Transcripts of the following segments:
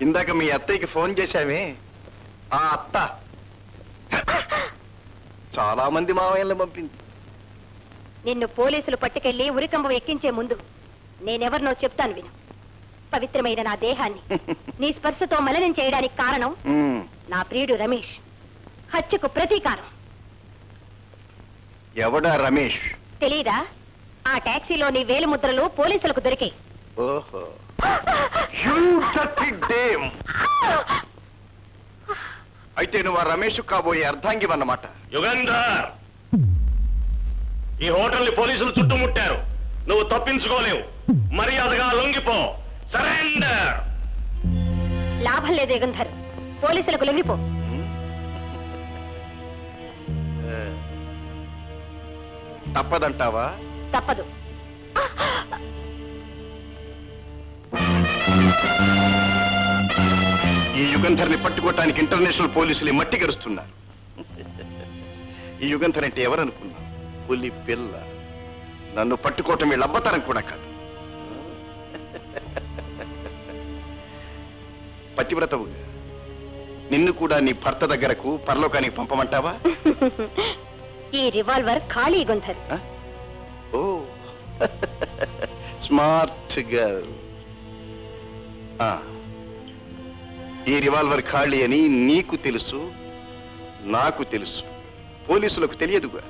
ఇందాక మీ అత్తయ్యకి ఫోన్ చేశామే, ఆ అత్త చాలా మంది మావయ్యలను పంపింది. నిన్ను పోలీసులు పట్టుకెళ్లి ఉరికంబం ఎక్కించే ముందు నేనెవరినో చెప్తాను విను. పవిత్రమైన నా దేహాన్ని నీ స్పర్శతో మలినం చేయడానికి కారణం నా ప్రియుడు రమేష్. హత్యకు ప్రతీకారం. ఎవడా రమేష్? తెలీదా? ఆ టాక్సీలో నీ వేలు ముద్రలు పోలీసులకు దొరికాయి. ఓహో, అయితే నువ్వు ఆ రమేష్ కాబోయే అర్ధాంగివన్నమాట. యుగంధర్, ఈ హోటల్ ని పోలీసులు చుట్టుముట్టారు. నువ్వు తప్పించుకోలేవు. మర్యాదగా లొంగిపో. సరెండర్. లాభం లేదు యుగంధర్, పోలీసులకు లొంగిపో. తప్పదంటావా? తప్పదు. ఈ యుగంధర్ని పట్టుకోవటానికి ఇంటర్నేషనల్ పోలీసులు మట్టి గరుస్తున్నారు. ఈ యుగంధర్ అంటే ఎవరనుకున్నా? పులి పిల్ల. నన్ను పట్టుకోవటం వీళ్ళ అబ్బతరం కూడా కాదు. పతివ్రతవు నిన్ను కూడా నీ భర్త దగ్గరకు పరలోకానికి పంపమంటావా? ఈ రివాల్వర్ ఖాళీ యుగంధర్. Oh, smart girl. ఈ రివాల్వర్ ఖాళీ అని నీకు తెలుసు, నాకు తెలుసు, పోలీసులకు తెలియదుగా.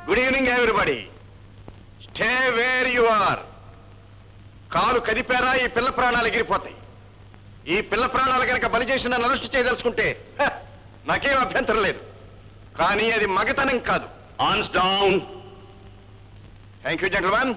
Good evening everybody. Stay where you are. కాలు కదిపారా ఈ పిల్ల ప్రాణాలు ఎగిరిపోతాయి. ఈ పిల్ల ప్రాణాలు కనుక బలి చేసి నన్ను అరెస్ట్ చేయదలుచుకుంటే నాకేం అభ్యంతరం లేదు. కానీ అది మగతనం కాదు. Hands down. Thank you gentlemen.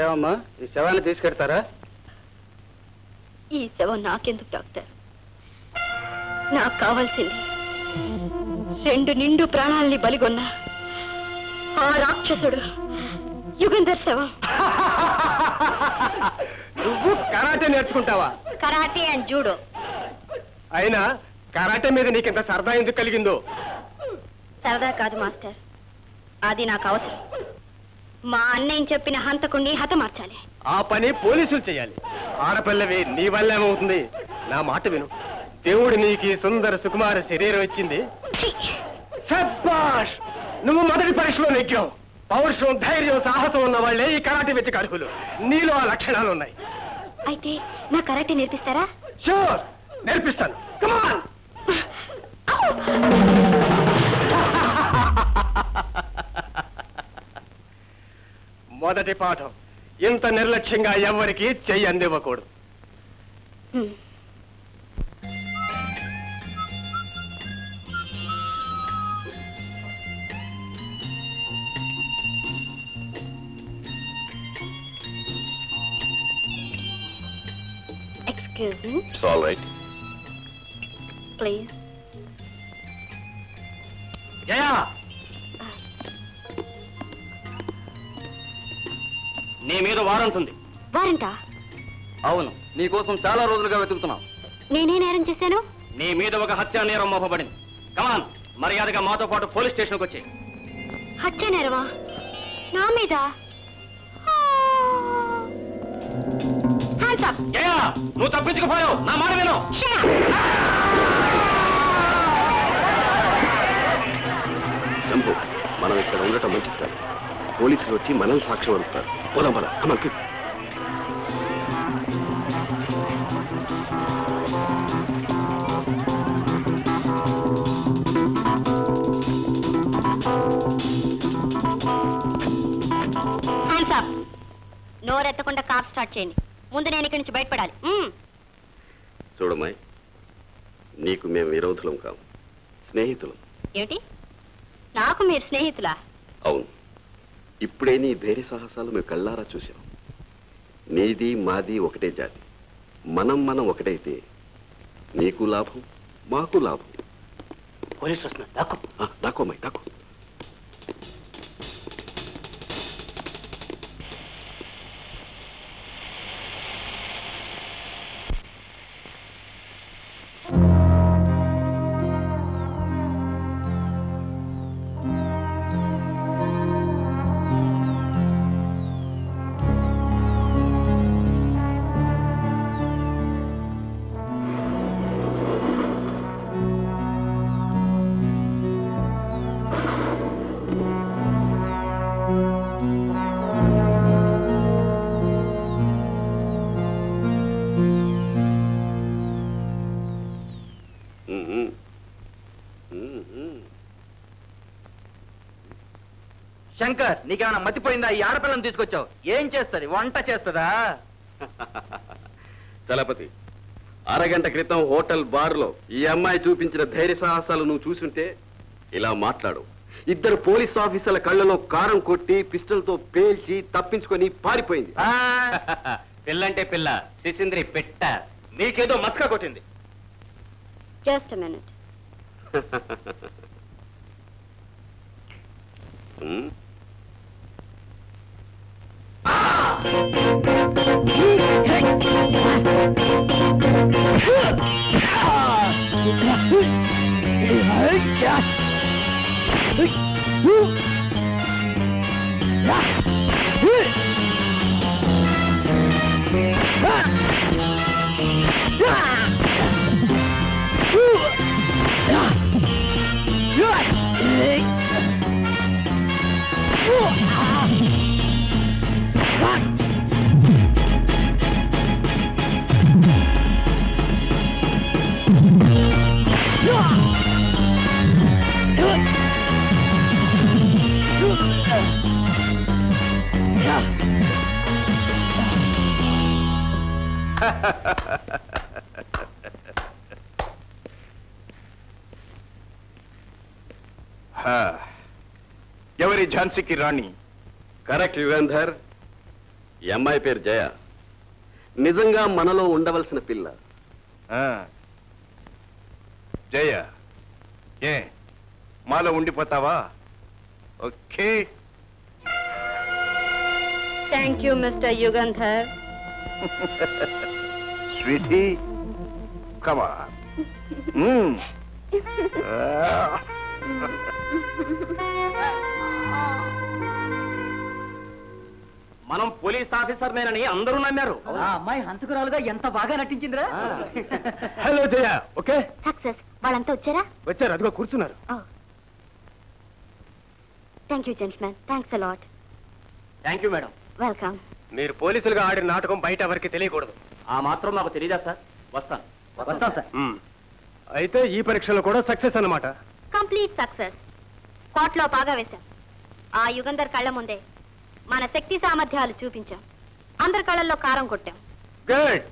ఏమమ్మా, ఈ శవాన్ని తీసుకెడతారా? ఈ శవం నాకెందుకు డాక్టర్? నాకు కావాల్సింది 2 నిండు ప్రాణాలని బలిగొన్న ఆ రాక్షసుడు యుగంధర్ శవం. నువ్వు కరాటే నేర్చుకుంటావా? Karate and judo. అయినా కరాటే మీద నీకింత సరదా ఎందుకు కలిగిందో? సరదా కాదు మాస్టర్, అది నాకు అవసరం. మా అన్నయ్య చెప్పిన హంతకుణ్ణి హతమార్చాలి. ఆ పని పోలీసులు చేయాలి. ఆడపిల్లవి నీ వల్ల ఏమవుతుంది? నా మాట విను. దేవుడు నీకు సుందర సుకుమార శరీరం ఇచ్చింది. శభాష్, నువ్వు మొదటి పరీక్షలో నెగ్గావు. పౌరుషం, ధైర్యం, సాహసం ఉన్న వాళ్ళే ఈ కరాటే వెచ్చకు అర్హులు. నీలో ఆ లక్షణాలు ఉన్నాయి. అయితే నా కరాటే నేర్పిస్తారా? షూర్, నేర్పిస్తాను. కమాన్. మొదటి పాఠం, ఇంత నిర్లక్ష్యంగా ఎవరికి చెయ్యి అందివ్వకూడదు. Excuse me. It's all right. Please. జయా, నీ మీద వారెంట్ ఉంది. వారెంటా? అవును, నీకోసం చాలా రోజులుగా వెతుకుతున్నాం. నేనే నేరం చేశాను? నీ మీద ఒక హత్యా నేరం మోపబడింది. కమాన్, మర్యాదగా మాతో పాటు పోలీస్ స్టేషన్కి వచ్చి. హత్య నేరమా? నా మీద? హ్యాండ్స్ జయ నువ్వు తప్పించుకుపోయావు నా మాట విను చంపు మనం ఇక్కడ ఉండటం మంచిది కాదు పోలీసులు వచ్చి మనల్ని సాక్ష్యం అడుగుతారు పోదాం పద అమల్కి నోరెత్తకుండా కార్ స్టార్ట్ చేయండి ముందు నేను ఇక్కడి నుంచి బయటపడాలి చూడమ్మాయి నీకు మేము విరోధులం కాము స్నేహితులం ఏమిటి నాకు మీరు స్నేహితులా అవును ఇప్పుడే నీ ధైర్య సాహసాలు మేము కళ్ళారా చూసాం నీది మాది ఒకటే జాతి మనం ఒకటైతే నీకు లాభం మాకు లాభం పోలీసు వస్తున్నా దాకో అమ్మాయి దాకో శంకర్ నీకేమైనా మతిపోయిందా ఈ ఆడపిల్లని తీసుకొచ్చావు ఏం చేస్తుంది వంట చేస్తుందా చలపతి అరగంట క్రితం హోటల్ బార్లో ఈ అమ్మాయి చూపించిన ధైర్య సాహసాలు నువ్వు చూసుంటే ఇలా మాట్లాడు ఇద్దరు పోలీస్ ఆఫీసర్ల కళ్ళలో కారం కొట్టి పిస్టల్తో పేల్చి తప్పించుకొని పారిపోయింది పిల్లంటే పిల్ల శిశింద్రి పెట్ట నీకేదో మస్క కొట్టింది జస్ట్ మినిట్ ఎవరి ఝాన్సీకి రాణి కరెక్ట్ యుగంధర్ ఈ అమ్మాయి పేరు జయ నిజంగా మనలో ఉండవలసిన పిల్ల జయ ఏ మాలో ఉండిపోతావా okay thank you mister Yugandhar sweetie కమా మనం పోలీస్ ఆఫీసర్నేనని అందరూ నమ్మారు అమ్మాయి హంతకురాలుగా ఎంత బాగా నటించిందిరా హలో జయ ఓకే సక్సెస్ వాళ్ళంతా వచ్చారా వచ్చారు అదిగో కూర్చున్నారు thank you gentlemen thanks a lot thank you madam welcome మీరు పోలీసులుగా ఆడిన నాటకం బయట ఎవరికి తెలియకూడదు ఆ మాత్రం నాకు తెలియదా సార్ వస్తాను వస్తాం సార్ అయితే ఈ పరీక్షలో కూడా సక్సెస్ అన్నమాట కంప్లీట్ సక్సెస్ కోర్టులో బాగా వేశాం ఆ యుగంధర్ కళ్ళ ముందే మన శక్తి సామర్థ్యాలు చూపించాం అందరి కళ్ళల్లో కారం కొట్టాం గుడ్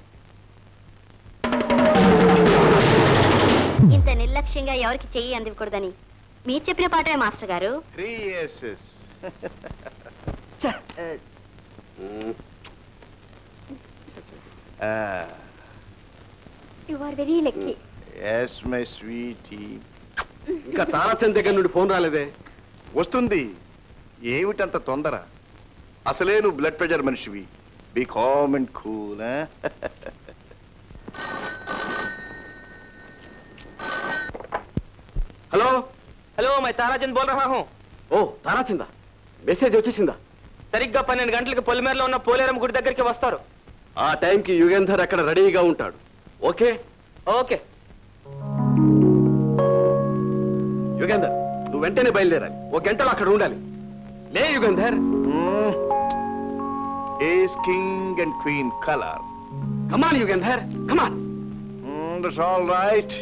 ఇంత నిర్లక్ష్యంగా ఎవరికి చెయ్యి అందివ్వకూడదని మీరు చెప్పిన పాటమే మాస్టర్ గారు 3 years you are very lucky yes my sweetie ఇంకా తారాచంద్ దగ్గర నుండి ఫోన్ రాలేదే వస్తుంది ఏమిటంత తొందర అసలే నువ్వు బ్లడ్ ప్రెషర్ మనిషివి be calm and cool hello hello మై తారాచంద్ బోల్ రహా హూ ఓ తారాచందా మెసేజ్ వచ్చేసిందా సరిగ్గా 12 గంటలకు పొలిమేరలో ఉన్న పోలేరమ్మ గుడి దగ్గరికి వస్తారు ఆ టైంకి యుగేంధర్ అక్కడ రెడీగా ఉంటాడు. ఓకే? ఓకే. యుగేంధర్, నువ్వు వెంటనే బయలుదేరాలి. 1 గంటలో అక్కడ ఉండాలి. లే Yugendhar. Ace, king and queen color. Come on Yugendhar, come on. That's all right.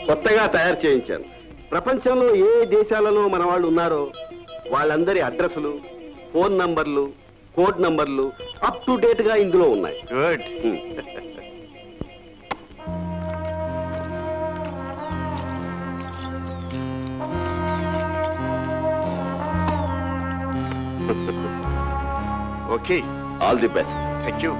కొత్తగా తయారు చేయించాను. ప్రపంచంలో ఏ దేశాలలో మన వాళ్ళు ఉన్నారో వాళ్ళందరి అడ్రస్లు, ఫోన్ నంబర్లు, కోడ్ నంబర్లు అప్ టు డేట్ గా ఇందులో ఉన్నాయి. Good. Okay. All the best. Thank you.